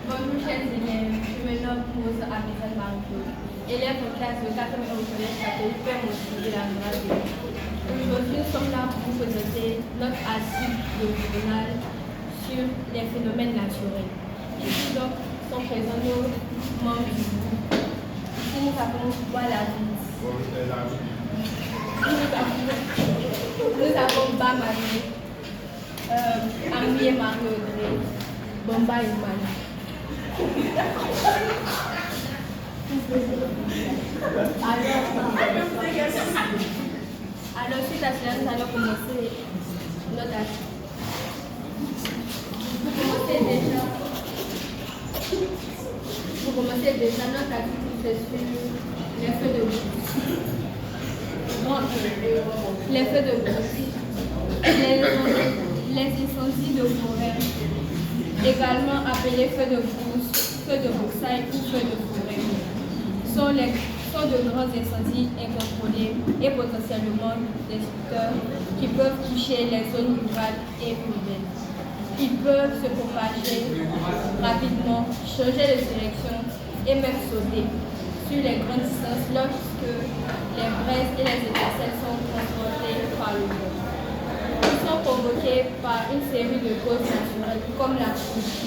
Bonjour chers élèves, je me nomme Rose Amézal Marie-Claude, élève de classe de 4e au collège catholique Père Moussi de la Grande. Aujourd'hui, nous sommes là pour vous présenter notre article de journal sur les phénomènes naturels. Ici donc sont présents nos membres du groupe. Ici nous avons Waladis. Nous avons Bamani, Ami et Marie-Audrey, Bomba et Mani. Alors, suite à cela, nous allons commencer notre article. Pour commencer déjà notre article, c'est sur les feux de brousse. Les feux de brousse. Les incendies de forêt, également appelés feux de brousse, feux de broussailles ou feux de forêt, sont de grands incendies incontrôlés et potentiellement destructeurs qui peuvent toucher les zones rurales et urbaines. Ils peuvent se propager rapidement, changer de direction et même sauter sur les grandes distances lorsque les braises et les étincelles sont transportées par le vent. Ils sont provoqués par une série de causes naturelles comme la couche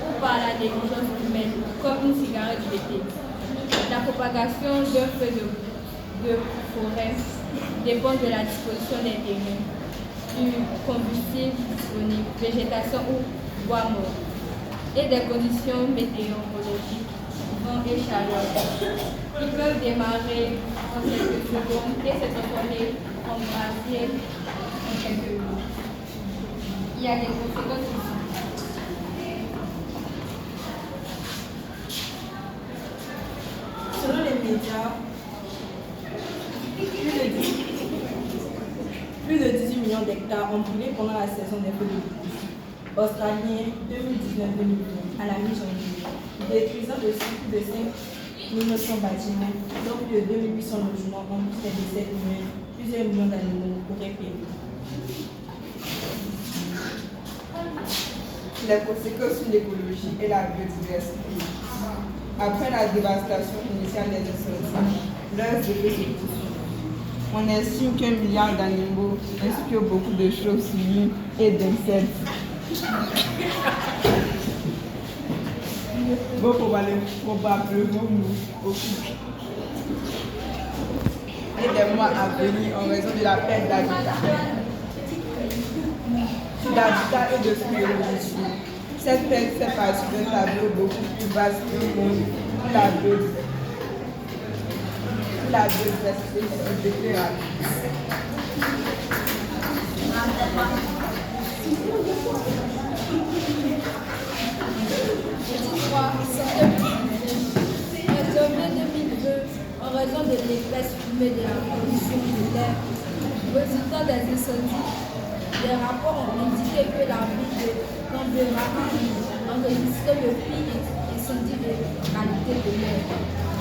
ou par la négligence humaine comme une cigarette jetée. La propagation d'un feu de forêt dépend de la disposition des terrains, du combustible disponible, végétation ou bois mort, et des conditions météorologiques, vent et chaleur. Ils peuvent démarrer en quelques secondes et se transformer en brasier en quelques minutes. Il y a des conséquences ici. Selon les médias, plus de 18 millions d'hectares ont brûlé pendant la saison des feux de brousse australien 2019-2020 à la mi-janvier, détruisant aussi plus de 5 900 bâtiments, dont plus de 2800 logements, en plus des décès humains, plusieurs millions d'animaux auraient péri. Les conséquences sur l'écologie et la biodiversité. Après la dévastation initiale des incendies, leurs effets se poursuivent. On estime qu'1 milliard d'animaux, ainsi que beaucoup de chauves-souris et d'insectes, vont probablement mourir et des mois à venir en raison de la perte d'habitat et de biodiversité. Cette perte fait partie d'un tableau beaucoup plus vaste du monde où la biodiversité se dégrade. En janvier 2002, en raison de l'épaisse fumée de la pollution de l'air résultant des incendies, des rapports ont indiqué que la ville de Canberra a enregistré le pire incendie de qualité de l'air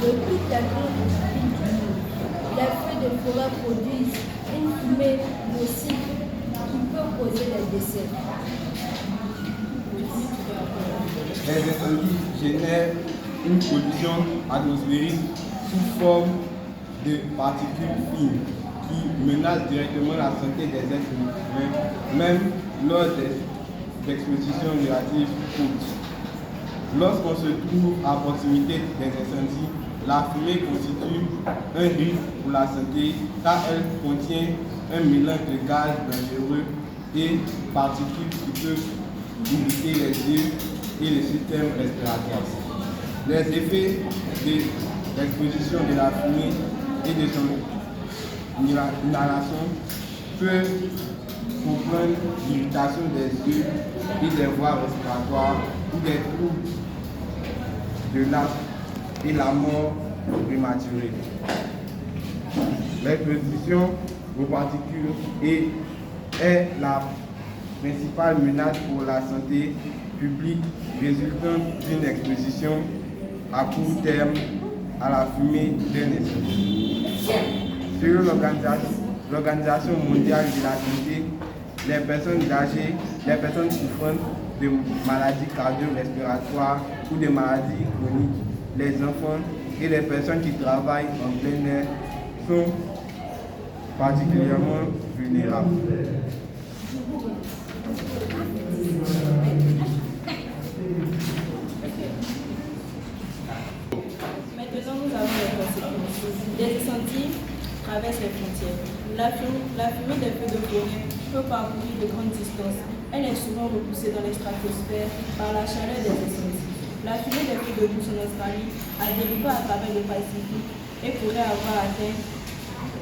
de toutes les grandes villes du monde. Les feux de forêt produisent une fumée nocive qui peut causer des décès. Les incendies génèrent une pollution atmosphérique sous forme de particules fines qui menacent directement la santé des êtres humains, même lors des expositions relatives courtes. Lorsqu'on se trouve à proximité des incendies, la fumée constitue un risque pour la santé car elle contient un mélange de gaz dangereux et particules qui peuvent irriter les yeux et le système respiratoire. Les effets de l'exposition de la fumée et de son inhalation peuvent comprendre l'irritation des yeux et des voies respiratoires ou des troubles de l'asthme et la mort prématurée. L'exposition aux particules est la principale menace pour la santé publique résultant d'une exposition à court terme à la fumée d'un incendie. Selon l'Organisation mondiale de la santé, les personnes âgées, les personnes souffrant de maladies cardio-respiratoires ou de maladies chroniques. Les enfants et les personnes qui travaillent en plein air sont particulièrement vulnérables. Maintenant, nous avons les conséquences. Les incendies traversent les frontières. La fumée des feux de forêt peut parcourir de grandes distances. Elle est souvent repoussée dans les stratosphères par la chaleur des incendies. La fumée des feux de brousse en Australie a dérivé à travers le Pacifique et pourrait avoir atteint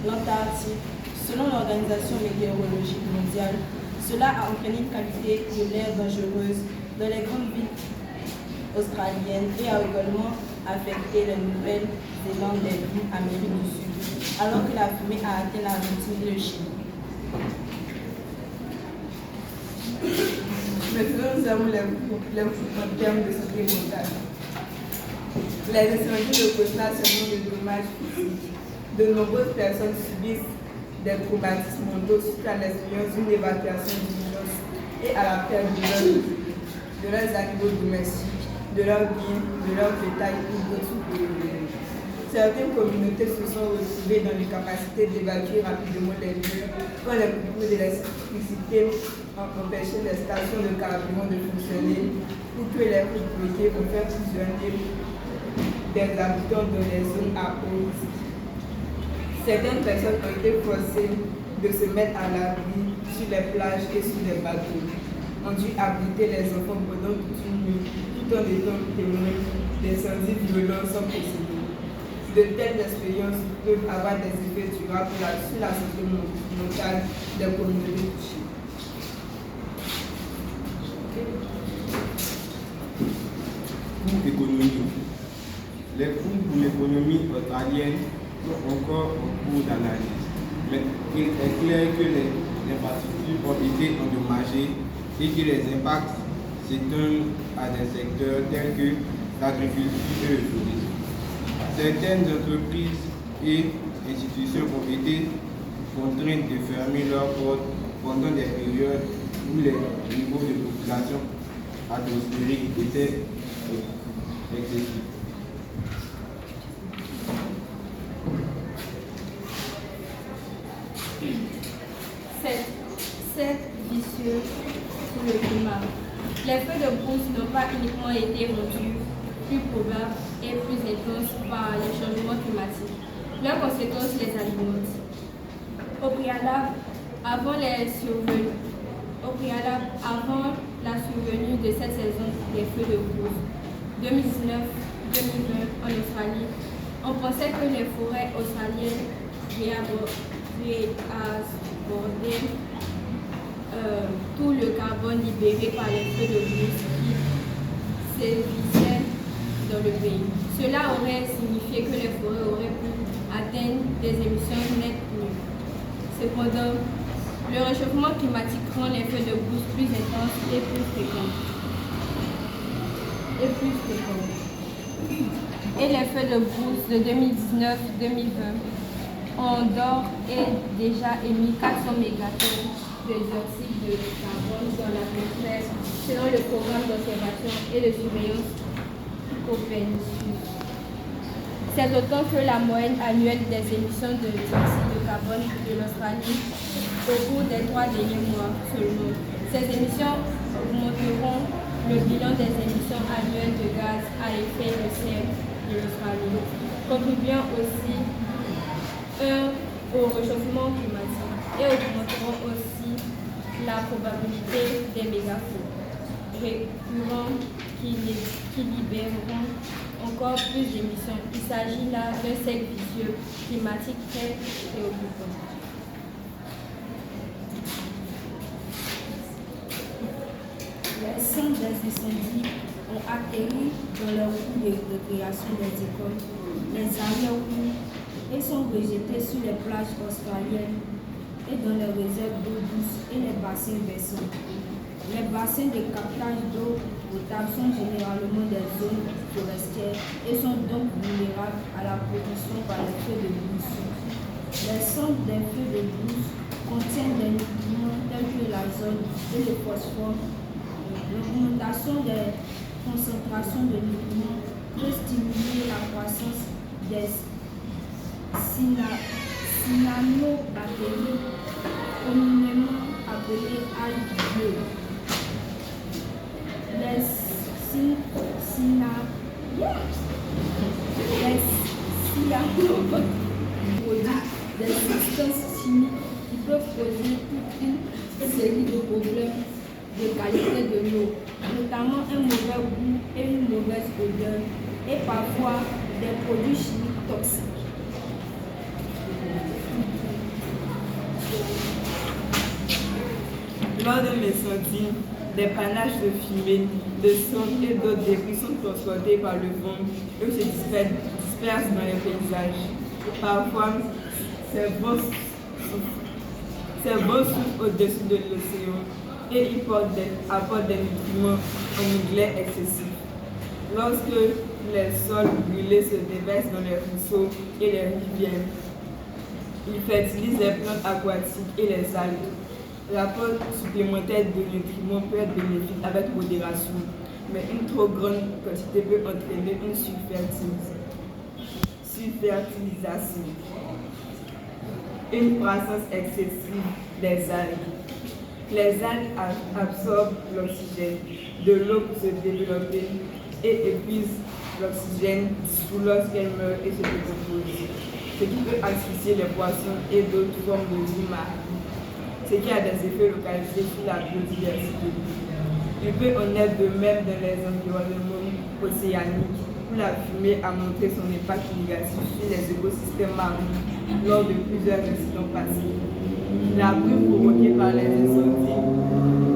l'Antarctique. Selon l'Organisation météorologique mondiale, cela a entraîné une qualité de l'air dangereuse dans les grandes villes australiennes et a également affecté la Nouvelle-Zélande et l'Amérique du Sud, alors que la fumée a atteint l'Argentine et le Chili. Maintenant, nous avons les coûts en termes de santé mentale. Les incendies ne causent pas seulement de dommages physiques. De nombreuses personnes subissent des traumatismes mentaux suite à l'expérience d'une évacuation d'urgence et à la perte de leurs animaux domestiques, de leurs biens, de leurs bétails ou d'autres produits. Certaines communautés se sont retrouvées dans l'incapacité d'évacuer rapidement les lieux quand les coupures d'électricité ont empêché les stations de carburant de fonctionner ou que les routes bloquées ont fait fusionner des habitants dans les zones à haut risque. Certaines personnes ont été forcées de se mettre à l'abri sur les plages et sur les bateaux, ont dû abriter les enfants pendant toute une nuit, tout en étant témoins d'incendies violents sans précédent. De telles expériences peuvent avoir des effets durables sur la santé mentale des communautés touchées. Coûts économiques. Les coûts pour l'économie australienne sont encore en cours d'analyse, mais il est clair que les infrastructures ont été endommagées et que les impacts s'étendent à des secteurs tels que l'agriculture et le tourisme. Certaines entreprises et institutions ont été contraintes de fermer leurs portes pendant des périodes où les niveaux de population atmosphérique étaient excessifs. C'est vicieux sur le climat. Les feux de brousse n'ont pas uniquement été rendus plus probables et plus intenses par les changements climatiques. Leurs conséquences les alimentent. Au préalable, avant la survenue de cette saison des feux de brousse, 2019-2020 en Australie, on pensait que les forêts australiennes réabsorbaient tout le carbone libéré par les feux de brousse qui sévissaient dans le pays. Cela aurait signifié que les forêts auraient pu atteindre des émissions nettes nulles. Cependant, le réchauffement climatique rend les feux de brousse plus intenses et plus fréquents. Et les feux de brousse de 2019-2020 ont d'ores et déjà émis 400 mégatonnes de dioxyde de carbone dans l'atmosphère selon le programme d'observation et de surveillance Copernicus. C'est autant que la moyenne annuelle des émissions de dioxyde de carbone de l'Australie au cours des 3 derniers mois seulement. Ces émissions augmenteront le bilan des émissions annuelles de gaz à effet de serre de l'Australie, contribuant aussi au réchauffement climatique et augmenteront aussi la probabilité des mégafeux récurrents qui libéreront encore plus d'émissions. Il s'agit là d'un cercle vicieux climatique très préoccupant. Les centres des incendies ont atterri dans leur cours de récréation des écoles, les arrière-cours, et sont rejetés sur les plages australiennes et dans les réserves d'eau douce et les bassins versants. Les bassins de captage d'eau potable sont généralement des zones forestières et sont donc vulnérables à la pollution par les feux de brousse. Les centres des feux de brousse contiennent des nutriments tels que l'azote et le phosphore L'augmentation des concentrations de nutriments peut stimuler la croissance des cyanobactéries, communément appelées algues bleues. Les cyanobactéries produisent des substances chimiques qui peuvent causer toute une série de problèmes de qualité de l'eau, notamment un mauvais goût et une mauvaise odeur, et parfois des produits chimiques toxiques. Lors d'un incendie, des panaches de fumée, de cendres et d'autres débris sont transportés par le vent et se dispersent dans les paysages. Parfois, ces vents soufflent au-dessus de l'océan et ils apportent des nutriments en anglais excessifs. Lorsque les sols brûlés se déversent dans les ruisseaux et les rivières, ils fertilisent les plantes aquatiques et les algues. L'apport supplémentaire de nutriments peut être bénéfique avec modération, mais une trop grande quantité peut entraîner une surfertilisation, une croissance excessive des algues. Les algues absorbent l'oxygène de l'eau pour se développer et épuisent l'oxygène dissous lorsqu'elles meurent et se décomposent, ce qui peut asphyxier les poissons et d'autres formes de vie marine, ce qui a des effets localisés sur la biodiversité. Il peut en être de même dans les environnements océaniques, où la fumée a montré son impact négatif sur les écosystèmes marins lors de plusieurs incidents passés. La brume provoquée par les incendies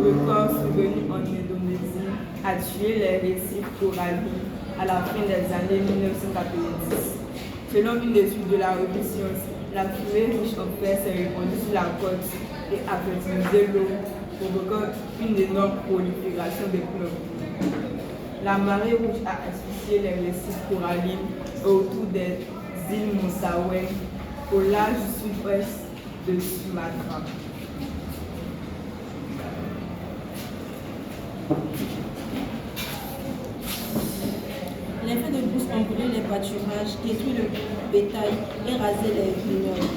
records survenus en Indonésie a tué les récifs coralliens à la fin des années 1990. Selon une étude de la revue Science, la fumée riche en fer s'est répandue sur la côte et a fertilisé l'eau, provoquant une énorme prolifération des plantes. La marée rouge a asphyxié les récifs coralliens autour des îles Monsawai, au large sud-ouest de Sumatra. L'effet de brousse ont brûlé les pâturages, détruit le bétail et rasé les vignobles.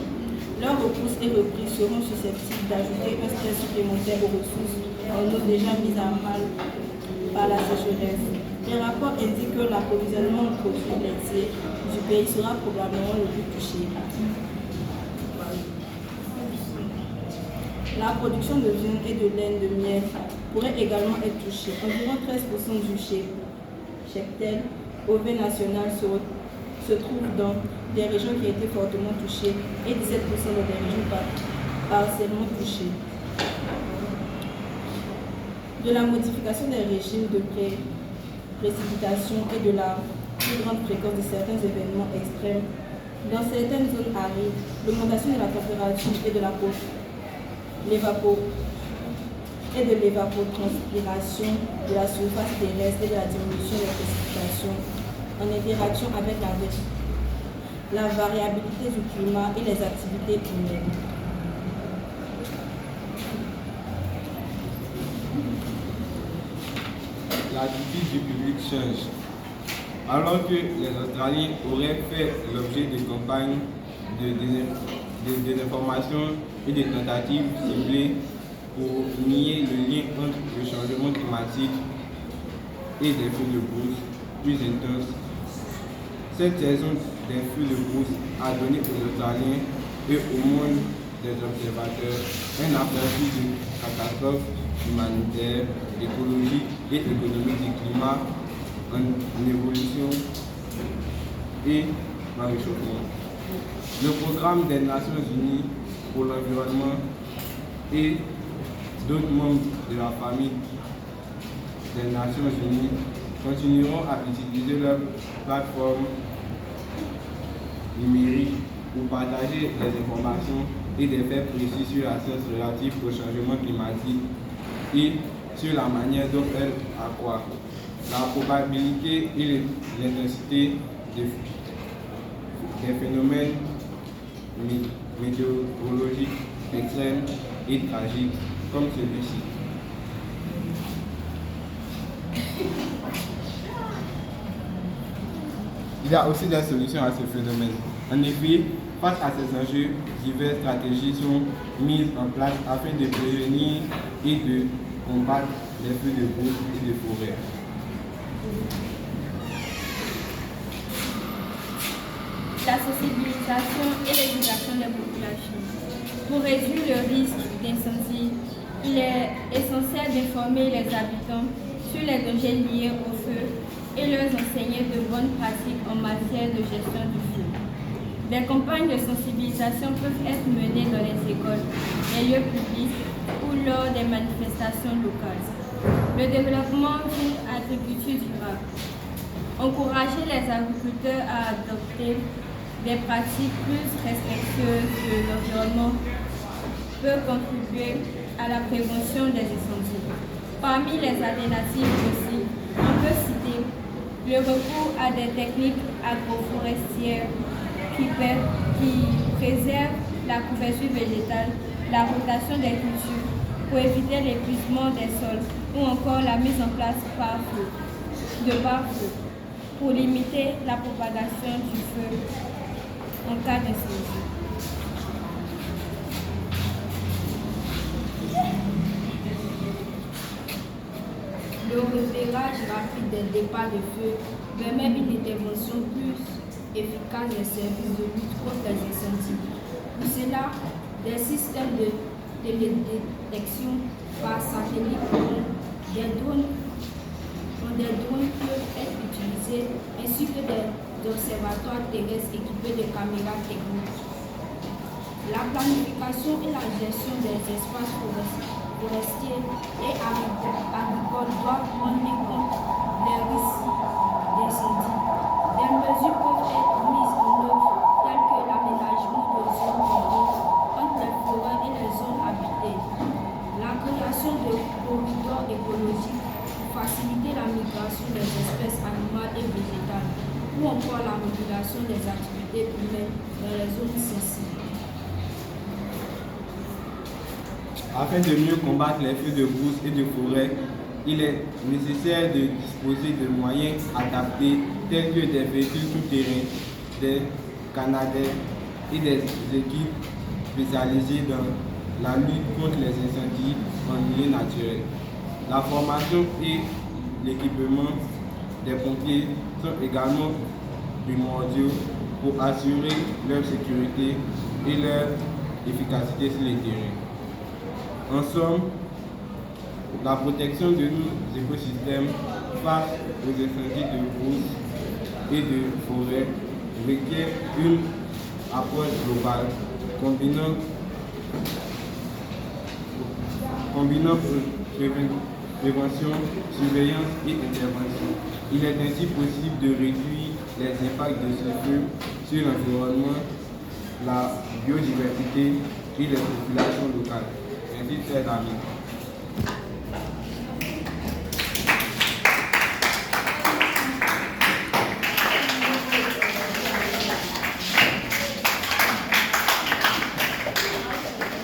Leurs repousses et reprises seront susceptibles d'ajouter un stress supplémentaire aux ressources en eau déjà mises à mal par la sécheresse. Les rapports indiquent que l'approvisionnement en produits laitiers du pays sera probablement le plus touché. La production de viande et de laine de miel pourrait également être touchée. Environ 13% du cheptel ovin national se trouve dans des régions qui ont été fortement touchées et 17% dans des régions partiellement touchées. De la modification des régimes de précipitation et de la plus grande fréquence de certains événements extrêmes, dans certaines zones arides, l'augmentation de la température et de l'évapotranspiration de la surface terrestre et de la diminution des précipitations en interaction avec la variabilité du climat et les activités humaines. L'attitude du public change. Alors que les Australiens auraient fait l'objet de campagnes de désinformation et de tentatives ciblées pour nier le lien entre le changement climatique et des feux de brousse plus intenses, cette saison des feux de brousse a donné aux Australiens et au monde des observateurs un aperçu de catastrophes humanitaires, écologiques et économiques du climat en évolution et en réchauffement. Le programme des Nations Unies pour l'environnement et d'autres membres de la famille des Nations Unies continueront à utiliser leur plateforme numérique pour partager des informations et des faits précis sur la science relative au changement climatique et sur la manière dont elle accroît la probabilité et l'intensité des phénomènes météorologiques extrêmes et tragiques comme celui-ci. Il y a aussi des solutions à ce phénomène. En effet, face à ces enjeux, diverses stratégies sont mises en place afin de prévenir et de combattre les feux de brousse et de forêt. La sensibilisation et l'éducation des populations. Pour réduire le risque d'incendie, il est essentiel d'informer les habitants sur les dangers liés au feu et leur enseigner de bonnes pratiques en matière de gestion du feu. Des campagnes de sensibilisation peuvent être menées dans les écoles, les lieux publics ou lors des manifestations locales. Le développement d'une agriculture durable. Encourager les agriculteurs à adopter des pratiques plus respectueuses de l'environnement peut contribuer à la prévention des incendies. Parmi les alternatives aussi, on peut citer le recours à des techniques agroforestières qui préservent la couverture végétale, la rotation des cultures pour éviter l'épuisement des sols ou encore la mise en place de pare-feu pour limiter la propagation du feu en cas d'incendie. Le repérage rapide des départs de feu permet une intervention plus efficace des services de lutte contre les incendies. Pour cela, des systèmes de télédétection par satellite des drones peuvent être utilisés ainsi que des observatoires terrestres équipés de caméras techniques. La planification et la gestion des espaces forestiers et agricoles doivent prendre en compte les risques d'incendie. Des mesures peuvent être mises en œuvre telles que l'aménagement de zones urbaines entre les forêts et les zones habitées, la création de corridors écologiques pour faciliter la migration des espèces animales et végétales, ou encore la régulation des activités humaines dans les zones sensibles. Afin de mieux combattre les feux de brousse et de forêt, il est nécessaire de disposer de moyens adaptés tels que des véhicules tout-terrain, des canadaires et des équipes spécialisées dans la lutte contre les incendies en milieu naturel. La formation et l'équipement des pompiers sont également primordiaux pour assurer leur sécurité et leur efficacité sur les terrains. En somme, la protection de nos écosystèmes face aux incendies de brousse et de forêt requiert une approche globale combinant prévention, surveillance et intervention. Il est ainsi possible de réduire les impacts de ce feu sur l'environnement, la biodiversité et les populations locales. Merci, chers amis.